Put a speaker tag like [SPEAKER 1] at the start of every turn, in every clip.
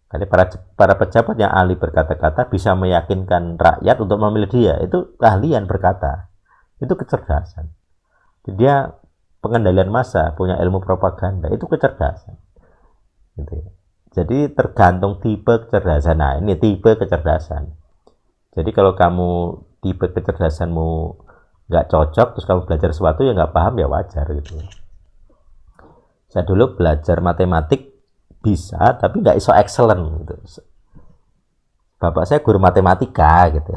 [SPEAKER 1] Karena para pejabat yang ahli berkata-kata bisa meyakinkan rakyat untuk memilih dia, itu keahlian berkata, itu kecerdasan. Dia pengendalian massa, punya ilmu propaganda, itu kecerdasan. Gitu ya. Jadi tergantung tipe kecerdasan. Nah ini tipe kecerdasan. Jadi kalau kamu tipe kecerdasanmu nggak cocok, terus kamu belajar sesuatu yang nggak paham, ya wajar gitu. Saya dulu belajar matematik bisa, tapi nggak iso excellent gitu. Bapak saya guru matematika gitu,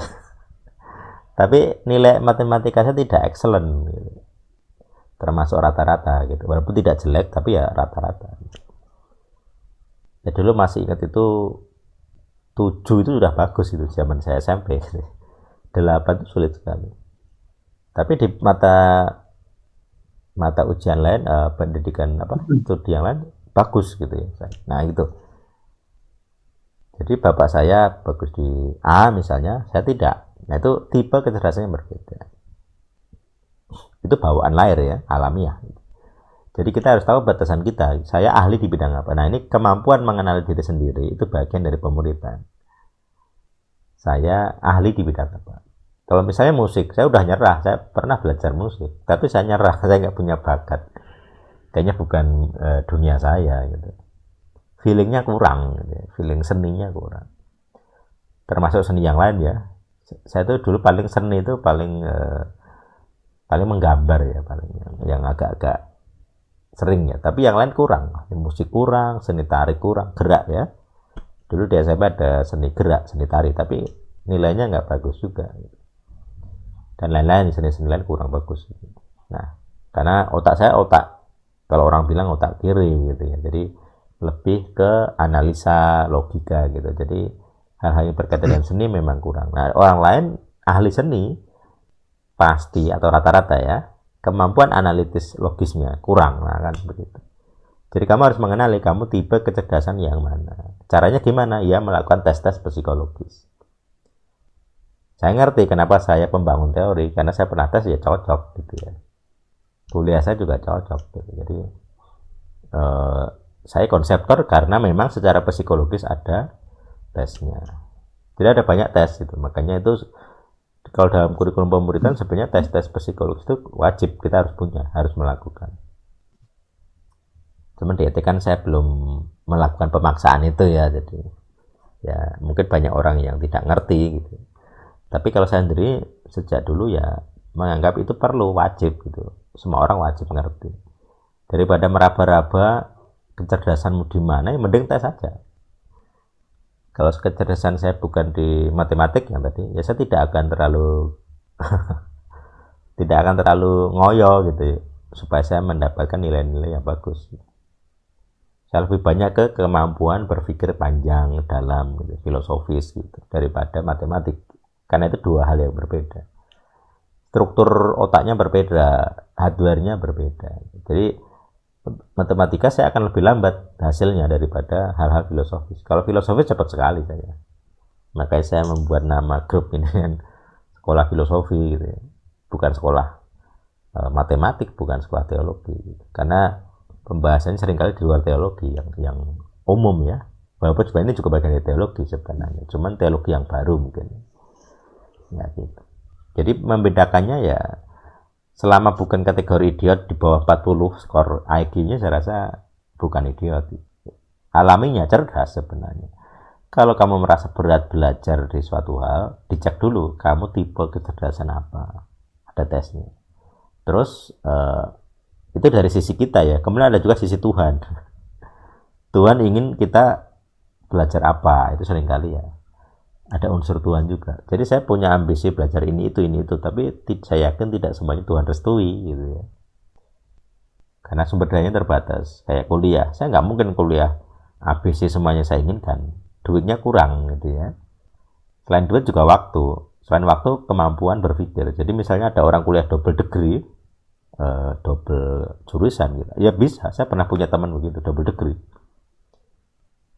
[SPEAKER 1] tapi nilai matematika saya tidak excellent gitu. Termasuk rata-rata gitu, walaupun tidak jelek tapi ya rata-rata. Ya dulu masih ingat itu 7 itu sudah bagus itu zaman saya SMP gitu. 8 itu sulit sekali. Tapi di mata ujian lain, pendidikan studi yang lain bagus gitu ya. Nah gitu. Jadi bapak saya bagus di A misalnya, saya tidak. Nah itu tipe kecerdasannya berbeda. Itu bawaan lahir ya, alamiah. Jadi kita harus tahu batasan kita. Saya ahli di bidang apa. Nah ini kemampuan mengenali diri sendiri itu bagian dari pemuridan. Saya ahli di bidang apa. Kalau misalnya musik, saya udah nyerah. Saya pernah belajar musik, tapi saya nyerah. Saya nggak punya bakat. Kayaknya bukan dunia saya gitu. Feelingnya kurang gitu. Feeling seninya kurang. Termasuk seni yang lain ya. Saya tuh dulu paling seni itu paling menggambar ya, paling yang agak-agak sering ya. Tapi yang lain kurang. Musik kurang, seni tari kurang, gerak ya. Dulu di SMP ada seni gerak, seni tari, tapi nilainya nggak bagus juga gitu. Dan lain-lain, seni-seni lain kurang bagus. Nah, karena otak saya kalau orang bilang otak kiri gitu ya. Jadi lebih ke analisa logika gitu. Jadi hal-hal yang berkaitan dengan seni memang kurang. Nah, orang lain ahli seni pasti atau rata-rata ya, kemampuan analitis logisnya kurang, nah kan begitu. Jadi kamu harus mengenali kamu tipe kecerdasan yang mana. Caranya gimana? Ya melakukan tes-tes psikologis. Saya ngerti kenapa saya pembangun teori, karena saya pernah tes ya cocok gitu ya. Kuliah saya juga cocok gitu. Jadi saya konseptor karena memang secara psikologis ada tesnya. Jadi ada banyak tes gitu. Makanya itu kalau dalam kurikulum pemuridan sebenarnya tes-tes psikologis itu wajib, kita harus punya, harus melakukan. Cuman di ET kan saya belum melakukan pemaksaan itu ya, jadi ya mungkin banyak orang yang tidak ngerti gitu. Tapi kalau saya sendiri sejak dulu ya menganggap itu perlu, wajib gitu. Semua orang wajib ngerti. Daripada meraba-raba kecerdasanmu di mana, ya mending tes saja. Kalau kecerdasan saya bukan di matematik yang tadi, ya saya tidak akan terlalu ngoyo gitu ya, supaya saya mendapatkan nilai-nilai yang bagus. Saya lebih banyak ke kemampuan berpikir panjang, dalam, gitu, filosofis gitu, daripada matematik. Karena itu dua hal yang berbeda. Struktur otaknya berbeda, hardware-nya berbeda. Jadi matematika saya akan lebih lambat hasilnya daripada hal-hal filosofis. Kalau filosofis cepat sekali saya. Makanya saya membuat nama grup ini kan sekolah filosofi gitu ya. Bukan sekolah matematik, bukan sekolah teologi gitu. Karena pembahasannya seringkali di luar teologi yang umum ya. Walaupun sebenarnya ini juga bagian dari teologi sebenarnya. Cuman teologi yang baru mungkin. Ya gitu. Jadi membedakannya ya selama bukan kategori idiot di bawah 40 skor IQ-nya, saya rasa bukan idiot. Alaminya cerdas sebenarnya. Kalau kamu merasa berat belajar di suatu hal, dicek dulu kamu tipe kecerdasan apa. Ada tesnya. Terus itu dari sisi kita ya. Kemudian ada juga sisi Tuhan. Tuhan ingin kita belajar apa, itu seringkali ya. Ada unsur Tuhan juga. Jadi saya punya ambisi belajar ini itu, tapi saya yakin tidak semuanya Tuhan restui gitu ya. Karena sumber dayanya terbatas. Kayak kuliah, saya nggak mungkin kuliah ABC semuanya saya inginkan. Duitnya kurang gitu ya. Selain duit juga waktu. Selain waktu, kemampuan berpikir. Jadi misalnya ada orang kuliah double degree, double jurusan gitu. Ya bisa, saya pernah punya teman begitu, double degree.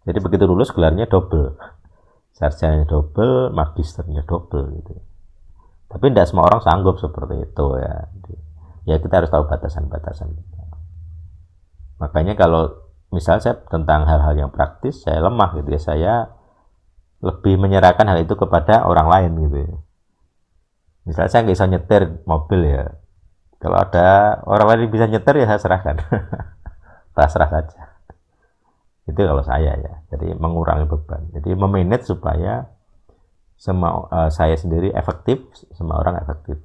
[SPEAKER 1] Jadi begitu lulus gelarnya double. Sarjananya double, magisternya double gitu. Tapi tidak semua orang sanggup seperti itu ya. Ya kita harus tahu batasan-batasan kita. Makanya kalau misal saya tentang hal-hal yang praktis saya lemah gitu ya, saya lebih menyerahkan hal itu kepada orang lain gitu ya. Misalnya saya nggak bisa nyetir mobil ya, kalau ada orang lain yang bisa nyetir ya saya serahkan. Pasrah saja. Itu kalau saya ya, jadi mengurangi beban, jadi memanage supaya saya sendiri efektif, semua orang efektif.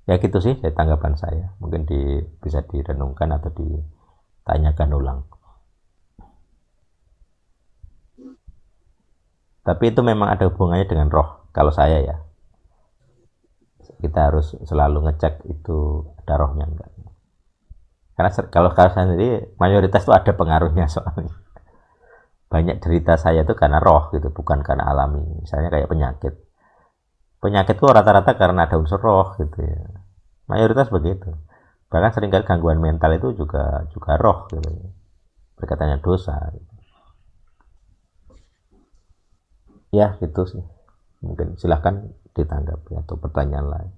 [SPEAKER 1] Ya gitu sih tanggapan saya, mungkin bisa direnungkan atau ditanyakan ulang. Tapi itu memang ada hubungannya dengan roh kalau saya ya, kita harus selalu ngecek itu ada rohnya enggak, karena kalau saya sendiri mayoritas itu ada pengaruhnya, soalnya banyak derita saya itu karena roh gitu, bukan karena alami. Misalnya kayak penyakit itu rata-rata karena ada unsur roh gitu ya, mayoritas begitu. Bahkan seringkali gangguan mental itu juga roh gitu, berkaitannya dosa gitu. Ya gitu sih, mungkin silahkan ditanggapi atau pertanyaan lain.